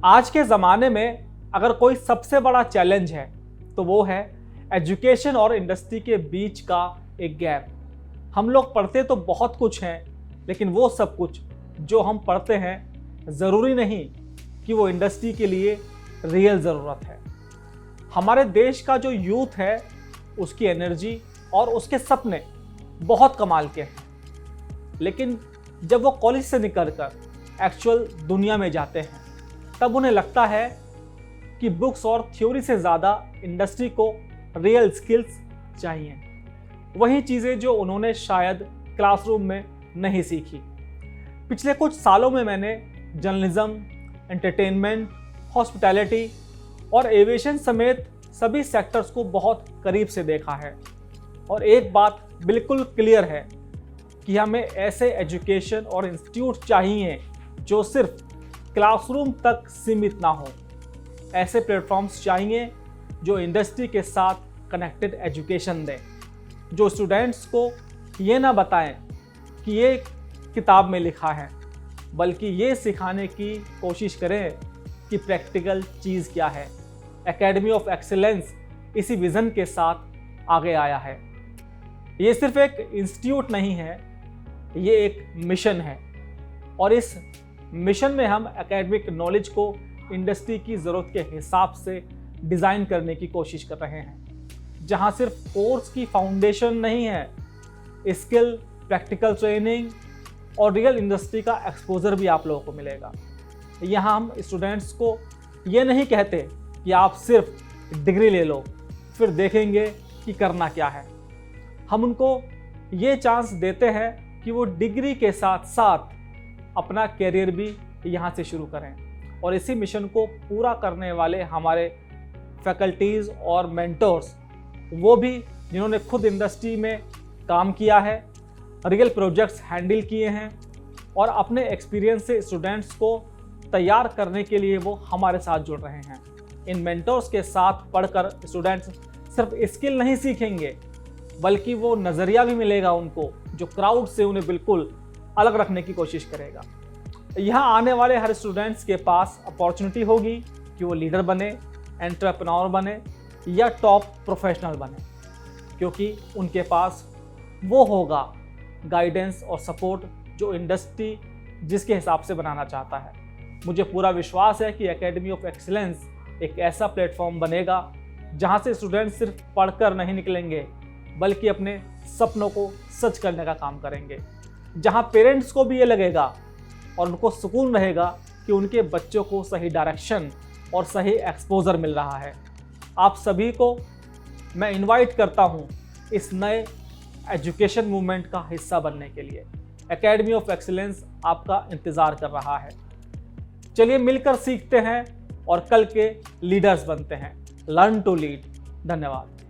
आज के ज़माने में अगर कोई सबसे बड़ा चैलेंज है तो वो है एजुकेशन और इंडस्ट्री के बीच का एक गैप। हम लोग पढ़ते तो बहुत कुछ हैं, लेकिन वो सब कुछ जो हम पढ़ते हैं ज़रूरी नहीं कि वो इंडस्ट्री के लिए रियल ज़रूरत है। हमारे देश का जो यूथ है उसकी एनर्जी और उसके सपने बहुत कमाल के हैं, लेकिन जब वो कॉलेज से निकलकर एक्चुअल दुनिया में जाते हैं तब उन्हें लगता है कि बुक्स और थ्योरी से ज़्यादा इंडस्ट्री को रियल स्किल्स चाहिए, वही चीज़ें जो उन्होंने शायद क्लासरूम में नहीं सीखी। पिछले कुछ सालों में मैंने जर्नलिज्म, एंटरटेनमेंट, हॉस्पिटैलिटी और एविएशन समेत सभी सेक्टर्स को बहुत करीब से देखा है और एक बात बिल्कुल क्लियर है कि हमें ऐसे एजुकेशन और इंस्टीट्यूट चाहिए जो सिर्फ क्लासरूम तक सीमित ना हो। ऐसे प्लेटफॉर्म्स चाहिए जो इंडस्ट्री के साथ कनेक्टेड एजुकेशन दें, जो स्टूडेंट्स को ये ना बताएं कि ये किताब में लिखा है, बल्कि ये सिखाने की कोशिश करें कि प्रैक्टिकल चीज़ क्या है। एकेडमी ऑफ एक्सीलेंस इसी विज़न के साथ आगे आया है। ये सिर्फ एक इंस्टीट्यूट नहीं है, ये एक मिशन है और इस मिशन में हम एकेडमिक नॉलेज को इंडस्ट्री की ज़रूरत के हिसाब से डिज़ाइन करने की कोशिश कर रहे हैं, जहां सिर्फ कोर्स की फाउंडेशन नहीं है, स्किल, प्रैक्टिकल ट्रेनिंग और रियल इंडस्ट्री का एक्सपोजर भी आप लोगों को मिलेगा। यहाँ हम स्टूडेंट्स को ये नहीं कहते कि आप सिर्फ डिग्री ले लो फिर देखेंगे कि करना क्या है। हम उनको ये चांस देते हैं कि वो डिग्री के साथ साथ अपना कैरियर भी यहाँ से शुरू करें और इसी मिशन को पूरा करने वाले हमारे फैकल्टीज़ और मेंटर्स, वो भी जिन्होंने खुद इंडस्ट्री में काम किया है, रियल प्रोजेक्ट्स हैंडल किए हैं और अपने एक्सपीरियंस से स्टूडेंट्स को तैयार करने के लिए वो हमारे साथ जुड़ रहे हैं। इन मेंटर्स के साथ पढ़कर स्टूडेंट्स सिर्फ स्किल नहीं सीखेंगे, बल्कि वो नज़रिया भी मिलेगा उनको जो क्राउड से उन्हें बिल्कुल अलग रखने की कोशिश करेगा। यहाँ आने वाले हर स्टूडेंट्स के पास अपॉर्चुनिटी होगी कि वो लीडर बने, एंटरप्रेन्योर बने या टॉप प्रोफेशनल बने, क्योंकि उनके पास वो होगा गाइडेंस और सपोर्ट जो इंडस्ट्री जिसके हिसाब से बनाना चाहता है। मुझे पूरा विश्वास है कि एकेडमी ऑफ एक्सीलेंस एक ऐसा प्लेटफॉर्म बनेगा जहाँ से स्टूडेंट सिर्फ पढ़कर नहीं निकलेंगे, बल्कि अपने सपनों को सच करने का काम करेंगे, जहाँ पेरेंट्स को भी ये लगेगा और उनको सुकून रहेगा कि उनके बच्चों को सही डायरेक्शन और सही एक्सपोजर मिल रहा है। आप सभी को मैं इनवाइट करता हूँ इस नए एजुकेशन मूवमेंट का हिस्सा बनने के लिए। एकेडमी ऑफ एक्सीलेंस आपका इंतज़ार कर रहा है। चलिए मिलकर सीखते हैं और कल के लीडर्स बनते हैं। Learn to lead. धन्यवाद।